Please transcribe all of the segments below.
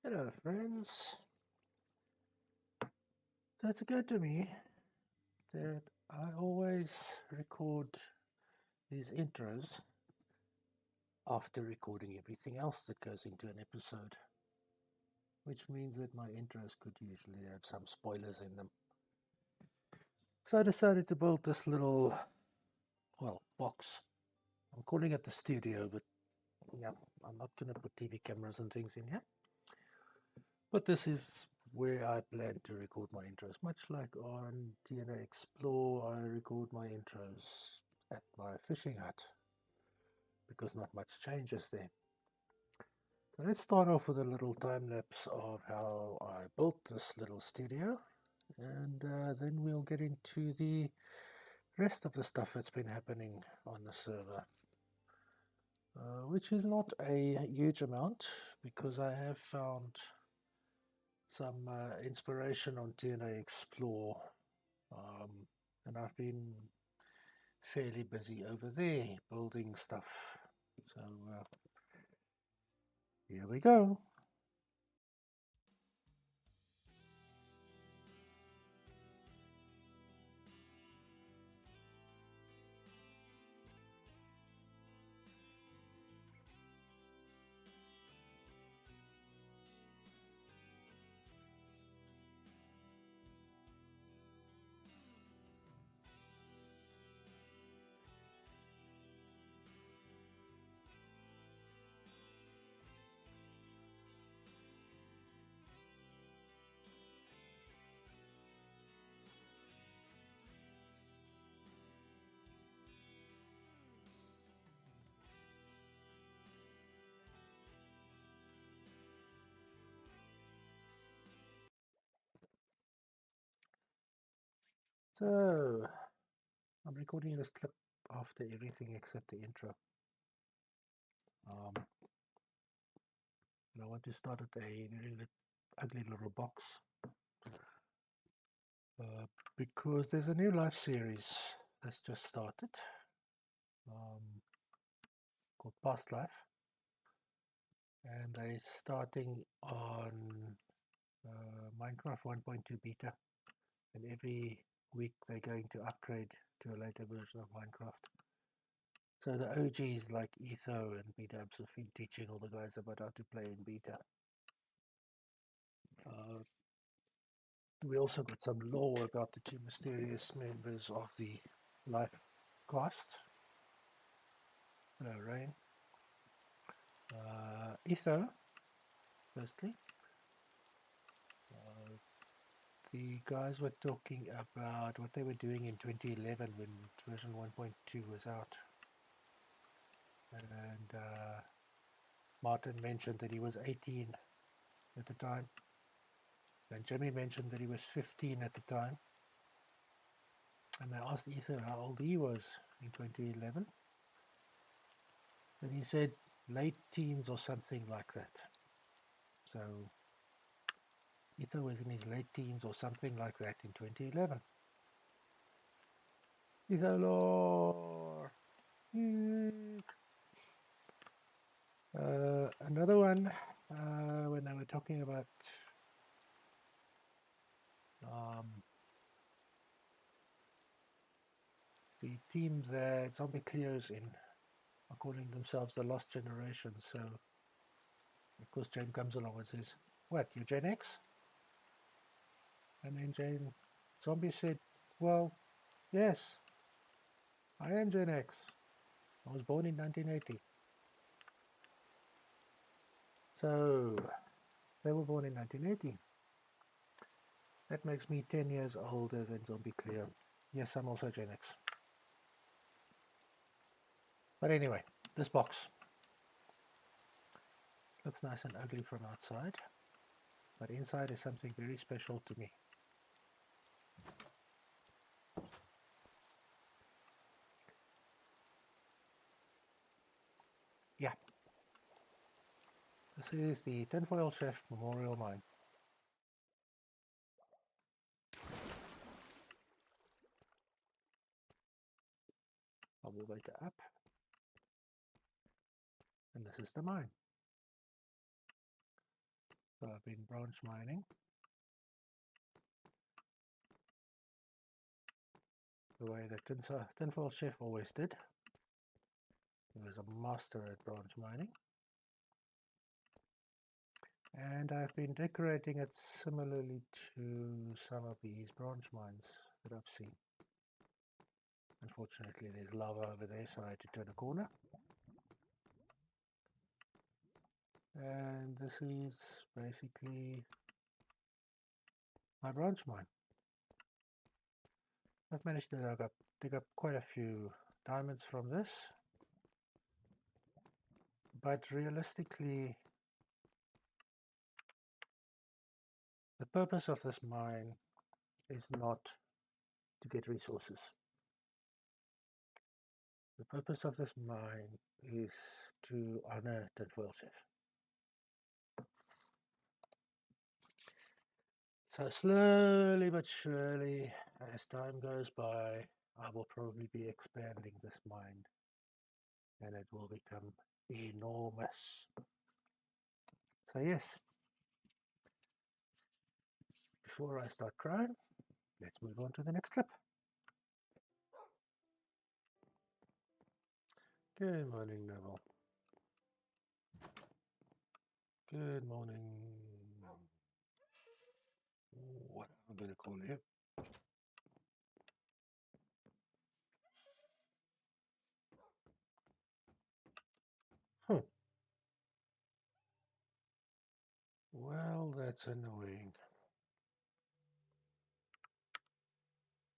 Hello friends. So it's occurred to me that I always record these intros after recording everything else that goes into an episode, which means that my intros could usually have some spoilers in them. So I decided to build this little, box. I'm calling it the studio, but yeah, I'm not going to put TV cameras and things in here. But this is where I plan to record my intros. Much like on DNA Explore, I record my intros at my fishing hut because not much changes there. So let's start off with a little time lapse of how I built this little studio, and then we'll get into the rest of the stuff that's been happening on the server, which is not a huge amount because I have found some inspiration on DNA Explore, and I've been fairly busy over there building stuff. So here we go. So I'm recording this clip after everything except the intro. And I want to start at a very ugly little box because there's a new live series that's just started called Past Life, and they're starting on Minecraft 1.2 beta, and every week they're going to upgrade to a later version of Minecraft. So the OGs like Etho and B-Dubs have been teaching all the guys about how to play in beta. We also got some lore about the two mysterious members of the life cast. Hello, Rain. Etho, firstly. The guys were talking about what they were doing in 2011 when version 1.2 was out. And Martin mentioned that he was 18 at the time. And Jimmy mentioned that he was 15 at the time. And I asked Ether how old he was in 2011. And he said late teens or something like that. So Ether was in his late teens or something like that in 2011. Ether lore! Another one, when they were talking about the team that Zombie Cleo's in, are calling themselves the Lost Generation. So, of course, Jane comes along and says, "What, you're Gen X?" And then Zombie said, "Well, yes, I am Gen X. I was born in 1980. So, they were born in 1980. That makes me 10 years older than Zombie Cleo. Yes, I'm also Gen X. But anyway, this box looks nice and ugly from outside, but inside is something very special to me. Yeah. This is the Tinfoilchef Memorial Mine. I will wake it up. And this is the mine. So I've been branch mining the way that Tinfoilchef always did. He was a master at branch mining. And I've been decorating it similarly to some of these branch mines that I've seen. Unfortunately, there's lava over there, so I had to turn a corner. And this is basically my branch mine. I've managed to dig up quite a few diamonds from this, but realistically, the purpose of this mine is not to get resources. The purpose of this mine is to honor Tinfoilchef. So slowly but surely, as time goes by, I will probably be expanding this mine and it will become enormous. So yes, before I start crying, let's move on to the next clip. Good morning, Neville. Good morning. What am I going to call you? Huh. Well, that's annoying.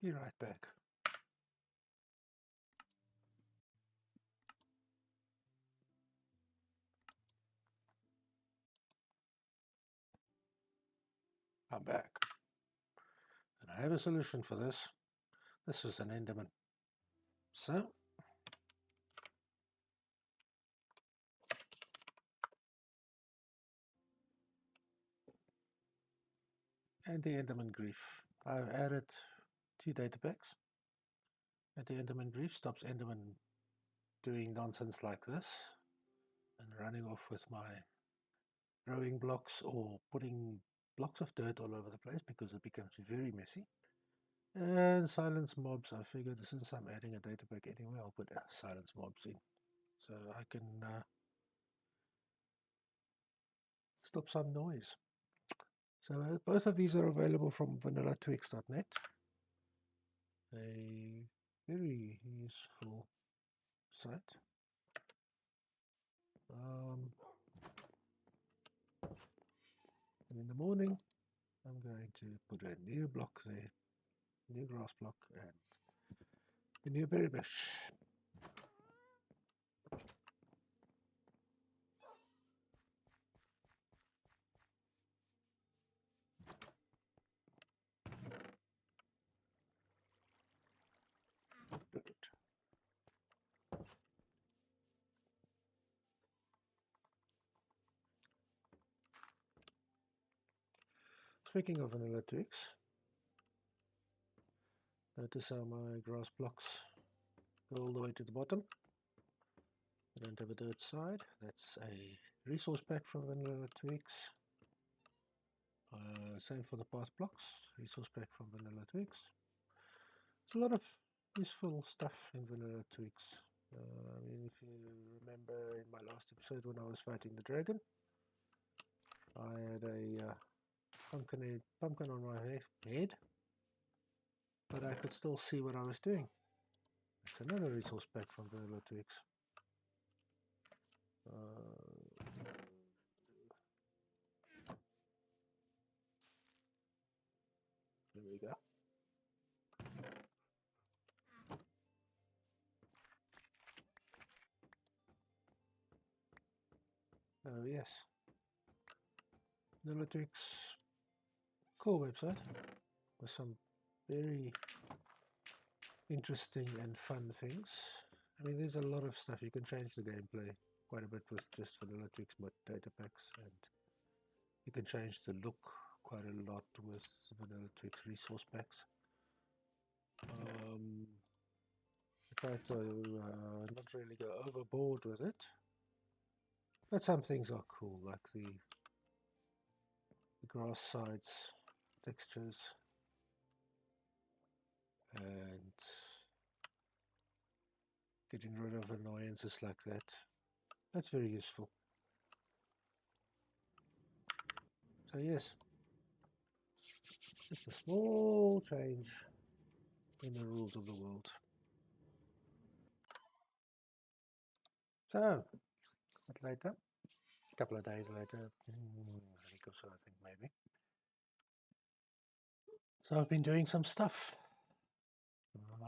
Be right back. I'm back. And I have a solution for this. This is an Enderman. So, and the Enderman grief. I've added 2 data packs. And the Enderman grief stops Enderman doing nonsense like this and running off with my growing blocks or putting blocks of dirt all over the place because it becomes very messy. And silence mobs, I figured since I'm adding a data pack anyway, I'll put silence mobs in. So I can stop some noise. So both of these are available from vanillatwix.net. A very useful site. And in the morning, I'm going to put a new block there, new grass block, and a new berry bush. Good. Speaking of vanilla twigs, notice how my grass blocks go all the way to the bottom. I don't have a dirt side. That's a resource pack from vanilla twigs. Same for the path blocks, resource pack from vanilla twigs. There's a lot of useful stuff in vanilla twigs. I mean, if you remember in my last episode when I was fighting the dragon, I had a pumpkin on my head, but I could still see what I was doing. It's another resource pack from vanilla twigs. There we go. Oh yes, vanilla twigs, cool website with some very interesting and fun things. I mean, there's a lot of stuff. You can change the gameplay quite a bit with just vanilla twigs but data packs, and you can change the look quite a lot with vanilla twigs resource packs. I try to not really go overboard with it, but some things are cool, like the the grass sides textures and getting rid of annoyances like that. That's very useful. So yes, just a small change in the rules of the world. So, a bit later, a couple of days later, a week or so I think maybe. So I've been doing some stuff.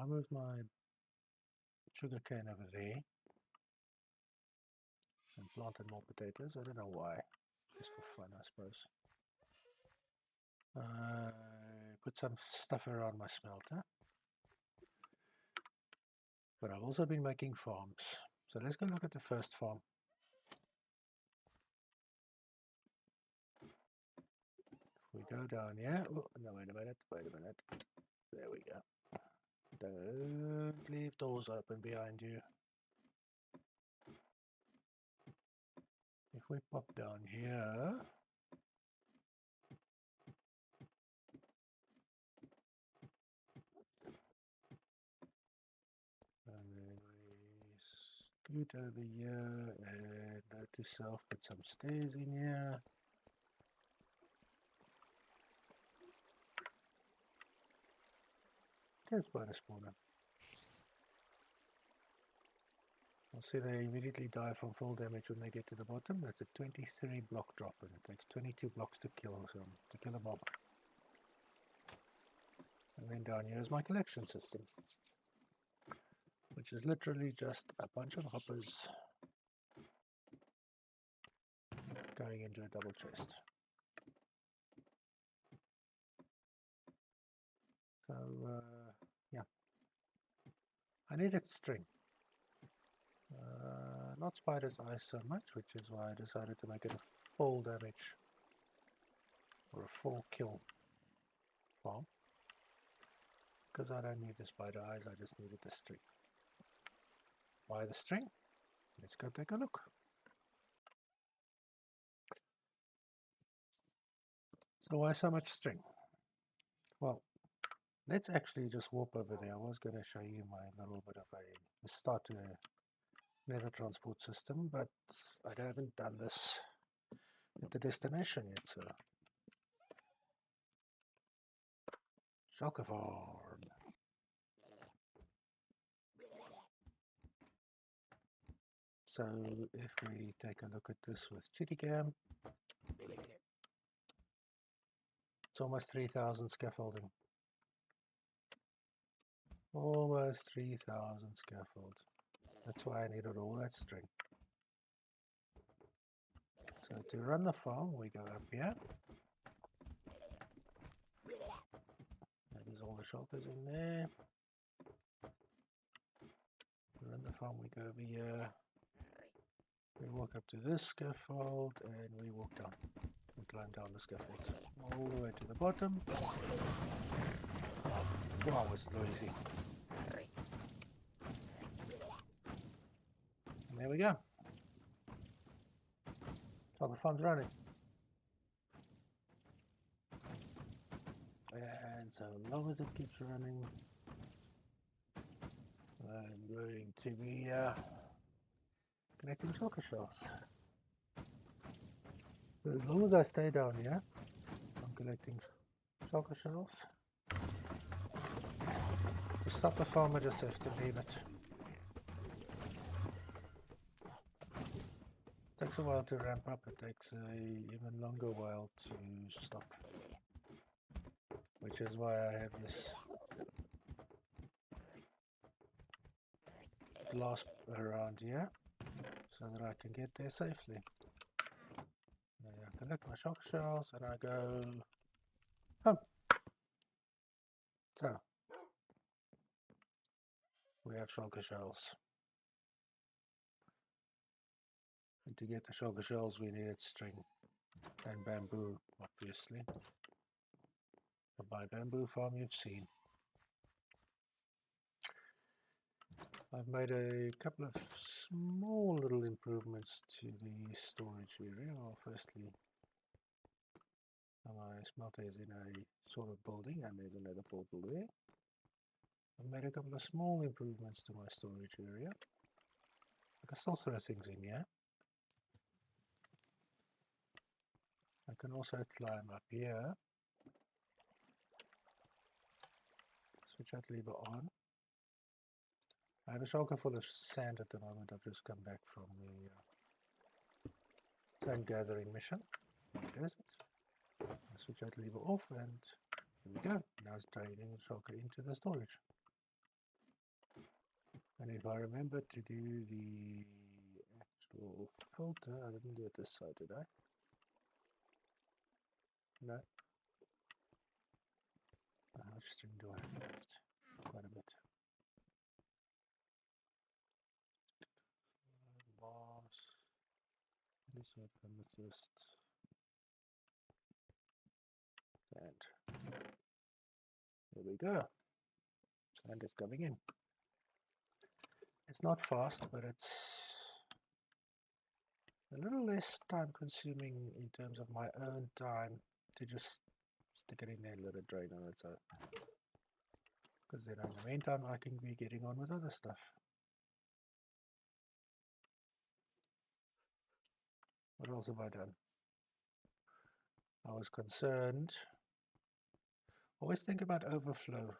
I moved my sugar cane over there and planted more potatoes. I don't know why, just for fun I suppose. Put some stuff around my smelter. But I've also been making farms. So let's go look at the first farm. If we go down here, oh, no, wait a minute. There we go. Don't leave doors open behind you. If we pop down here, and then we scoot over here and note to self, put some stairs in here. There's spider spawner. I'll see they immediately die from fall damage when they get to the bottom. That's a 23 block drop, and it takes 22 blocks to kill a mob. And then down here is my collection system, which is literally just a bunch of hoppers going into a double chest. So, yeah, I needed string. Not spider's eyes so much, which is why I decided to make it a full damage or a full kill farm. Because I don't need the spider eyes, I just needed the string. Why the string? Let's go take a look. So why so much string? Well, let's actually just warp over there. I was going to show you my little bit of a start to a nether transport system, but I haven't done this at the destination yet, so shulker farm. So if we take a look at this with Chittycam, it's almost 3,000 scaffolding. Almost 3,000 scaffold. That's why I needed all that string. So to run the farm, we go up here. There's all the shulkers in there. To run the farm, we go over here. We walk up to this scaffold and we walk down. We climb down the scaffold all the way to the bottom. Wow, it's noisy. And there we go. So the farm's running. And so long as it keeps running, I'm going to be connecting shulker shells. So as long as I stay down here, I'm collecting shulker shells. To stop the farm, I just have to leave it. It takes a while to ramp up, it takes an even longer while to stop. Which is why I have this glass around here, so that I can get there safely. I collect my shulker shells and I go home. So, we have shulker shells. And to get the shulker shells we needed string and bamboo, obviously. My bamboo farm you've seen. I've made a couple of small little improvements to the storage area. Well, firstly, Now my smelter is in a sort of building, and there's another portal there. I made a couple of small improvements to my storage area. I can still throw things in here. I can also climb up here. Switch that lever on. I have a shulker full of sand at the moment. I've just come back from the sand gathering mission. There it is. I switch that lever off, and here we go. Now it's draining the shulker into the storage. And if I remember to do the actual filter, I didn't do it this side, did I? No. How much string do I have left? Quite a bit. Boss. This amethyst. And there we go. Sand is coming in. It's not fast, but it's a little less time consuming in terms of my own time to just stick it in there and let it drain on its own. Because then in the meantime I can be getting on with other stuff. What else have I done? I was concerned. Always think about overflow,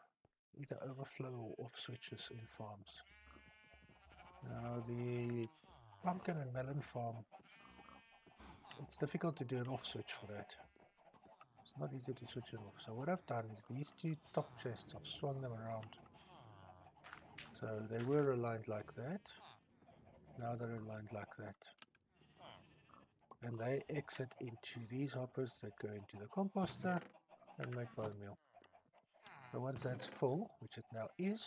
either overflow or off switches in farms. Now the pumpkin and melon farm, it's difficult to do an off switch for that. It's not easy to switch it off. So what I've done is these two top chests, I've swung them around. So they were aligned like that. Now they're aligned like that. And they exit into these hoppers that go into the composter and make bone meal. So once that's full, which it now is,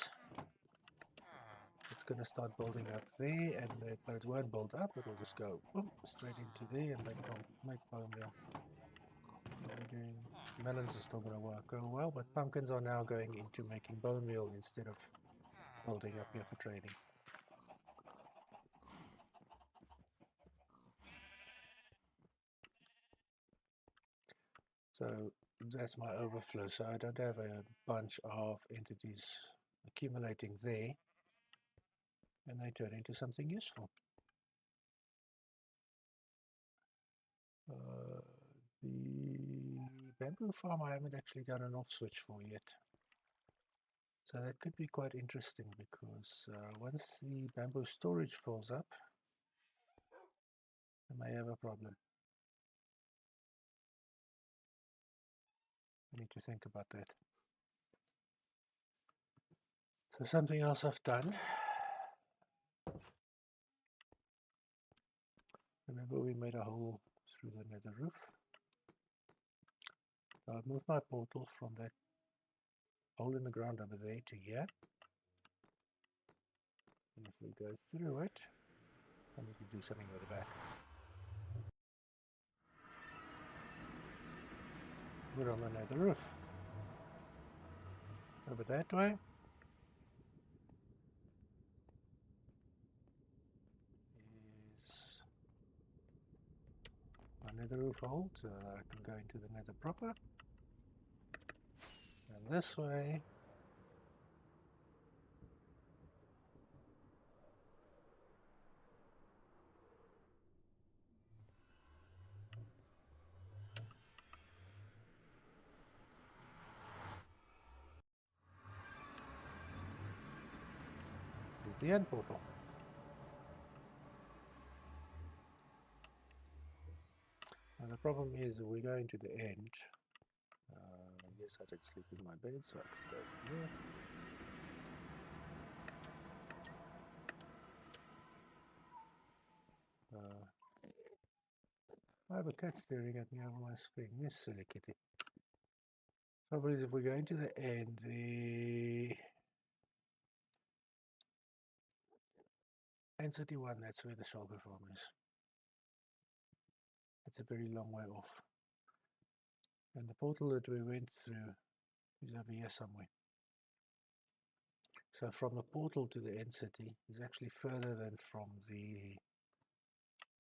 it's going to start building up there, and but it won't build up, it will just go boom, straight into there and make bone meal. Melons are still going to go well, but pumpkins are now going into making bone meal instead of building up here for trading. So that's my overflow, so I don't have a bunch of entities accumulating there, and they turn into something useful. The bamboo farm I haven't actually done an off switch for yet. So that could be quite interesting, because once the bamboo storage fills up, I may have a problem. I need to think about that. So something else I've done. Remember we made a hole through the nether roof? I've moved my portal from that hole in the ground over there to here. And if we go through it, I need to do something with the back. We're on the nether roof. Over that way. Is my nether roof hole, so I can go into the nether proper. And this way is the end portal. Now the problem is that we're going to the end. Yes, I did sleep in my bed, so I can go through. I have a cat staring at me over my screen. Yes, silly kitty. Trouble is, if we go into the end, the N31, that's where the shulker farm is. It's a very long way off. And the portal that we went through is over here somewhere. So from the portal to the end city is actually further than from the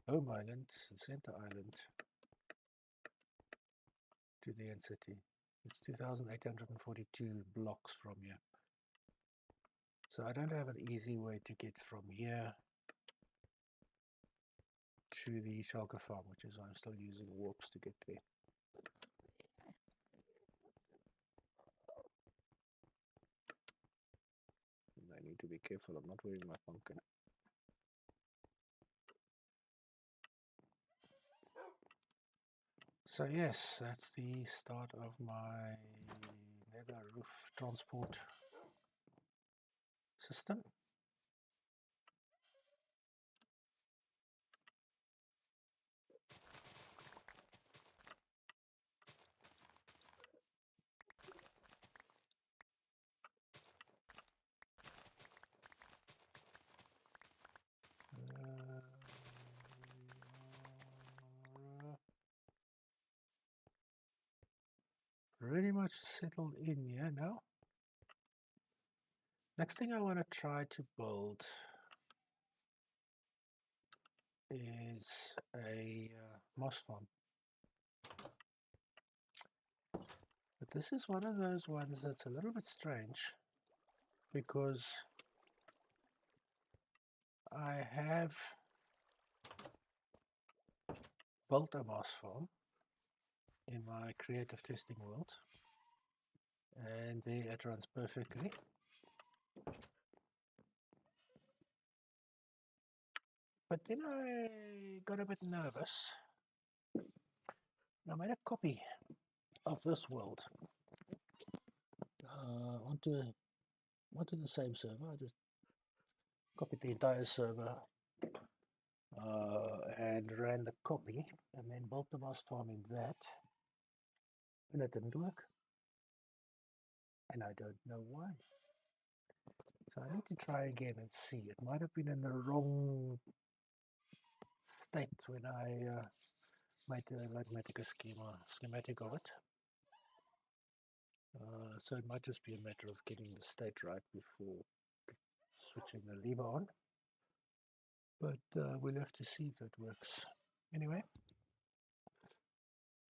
home island, the center island, to the end city. It's 2,842 blocks from here. So I don't have an easy way to get from here to the shulker farm, which is why I'm still using warps to get there. And I need to be careful, I'm not wearing my pumpkin. So yes, that's the start of my nether roof transport system. Pretty much settled in here now. Next thing I want to try to build is a moss farm. But this is one of those ones that's a little bit strange because I have built a moss farm in my creative testing world and there it runs perfectly. But then I got a bit nervous. I made a copy of this world onto the same server. I just copied the entire server and ran the copy and then built the moss farm in that, and it didn't work. And I don't know why. So I need to try again and see. It might have been in the wrong state when I made the Mathematica schematic of it. So it might just be a matter of getting the state right before switching the lever on. But we'll have to see if it works. Anyway,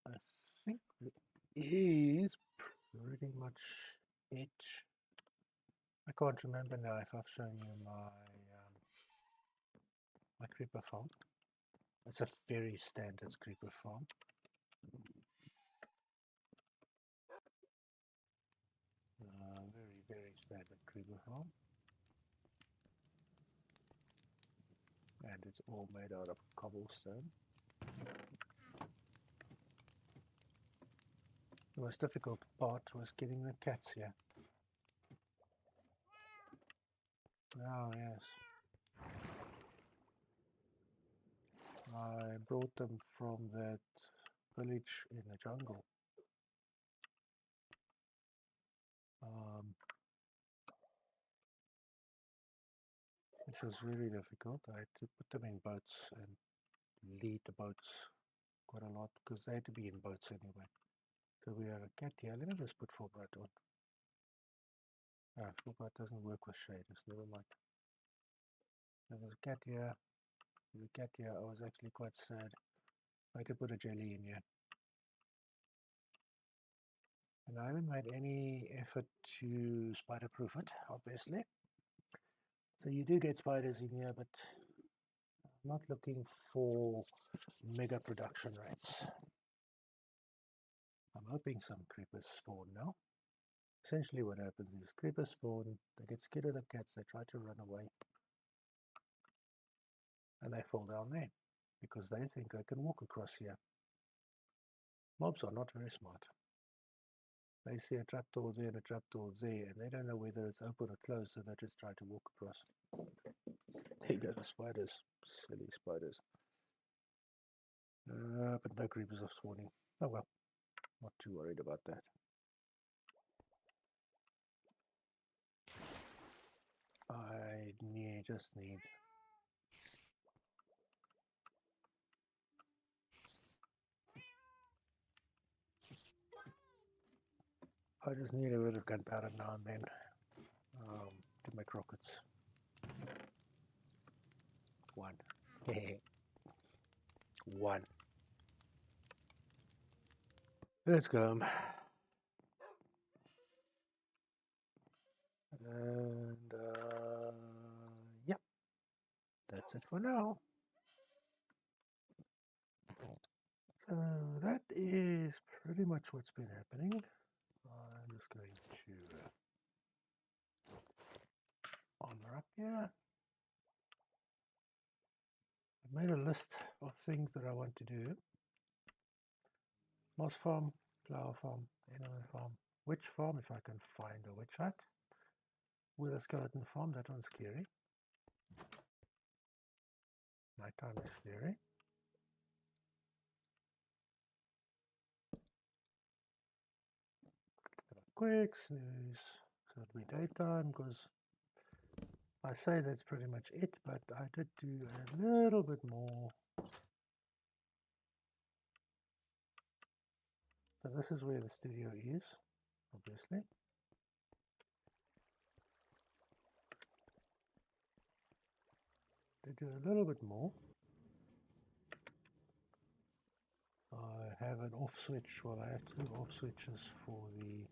I think it is pretty much it. I can't remember now if I've shown you my creeper farm. It's a very standard creeper farm. Very standard creeper farm. And it's all made out of cobblestone. The most difficult part was getting the cats here. Oh yes. I brought them from that village in the jungle. Which was really difficult. I had to put them in boats and lead the boats quite a lot because they had to be in boats anyway. So we have a cat here. Let me just put Fulbright on. Fulbright doesn't work with shaders, never mind. There's a cat here. There's a cat here. I was actually quite sad. I had to put a jelly in here. And I haven't made any effort to spider-proof it, obviously. So you do get spiders in here, but I'm not looking for mega production rates. I'm hoping some creepers spawn now. Essentially what happens is creepers spawn, they get scared of the cats, they try to run away. And they fall down there because they think they can walk across here. Mobs are not very smart. They see a trapdoor there and a trapdoor there, and they don't know whether it's open or closed, so they just try to walk across. There go the spiders. Silly spiders. But no creepers are spawning. Oh well, not too worried about that. I just need a bit of gunpowder now and then to make rockets. One. One. Let's go. And yep, that's it for now. So that is pretty much what's been happening. I'm just going to armor up here. I've made a list of things that I want to do. Moss farm, flower farm, animal farm, witch farm if I can find a witch hut. With a skeleton farm, that one's scary. Nighttime is scary. Quick snooze. So it'll be daytime because I say that's pretty much it, but I did do a little bit more. So this is where the studio is, obviously. To do a little bit more, I have an off switch. Well, I have two off switches for the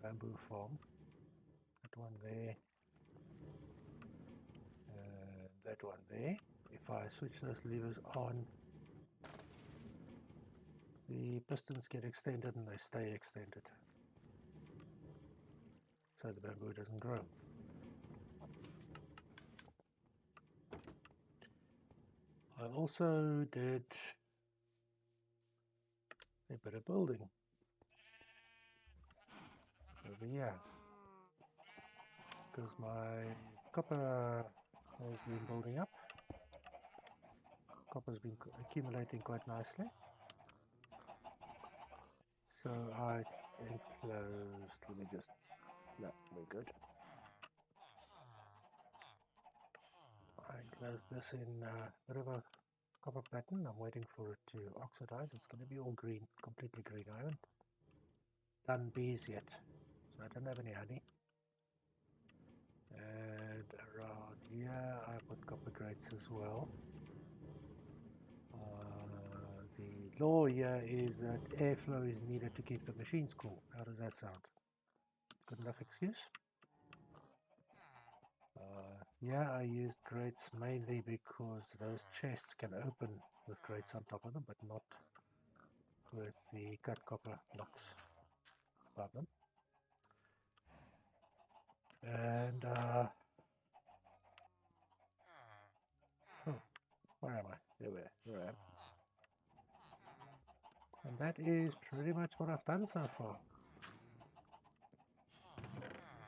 bamboo farm. That one there, and that one there. If I switch those levers on, the pistons get extended and they stay extended, so the bamboo doesn't grow. I also did a bit of building over here because my copper has been building up. Copper's been accumulating quite nicely. So I enclosed, let me just, no, we're good. I enclosed this in a bit of a copper pattern. I'm waiting for it to oxidize. It's going to be all green, completely green. I haven't done bees yet, so I don't have any honey. And around here I put copper grates as well. The law here is that airflow is needed to keep the machines cool. How does that sound? Good enough excuse? Yeah, I used grates mainly because those chests can open with grates on top of them, but not with the cut copper blocks above them. And oh, where am I? There I am. And that is pretty much what I've done so far.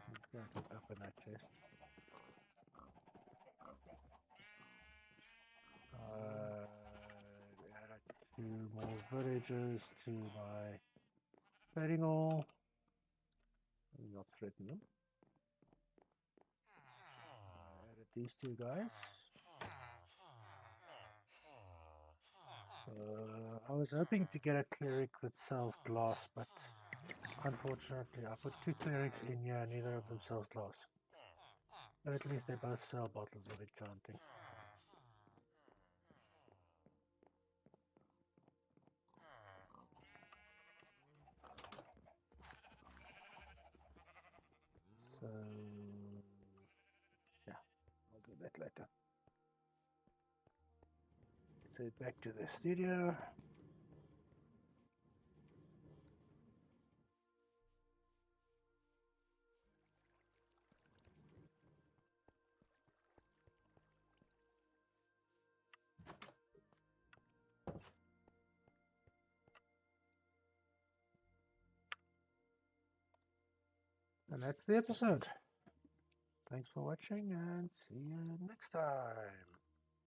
Let's go ahead and open that chest. Added 2 more villagers to my trading hall. Not threaten them. Added these 2 guys. I was hoping to get a cleric that sells glass, but unfortunately I put 2 clerics in here, neither of them sells glass. But at least they both sell bottles of enchanting. So, yeah, I'll do that later. Let's head back to the studio. And that's the episode. Thanks for watching and see you next time.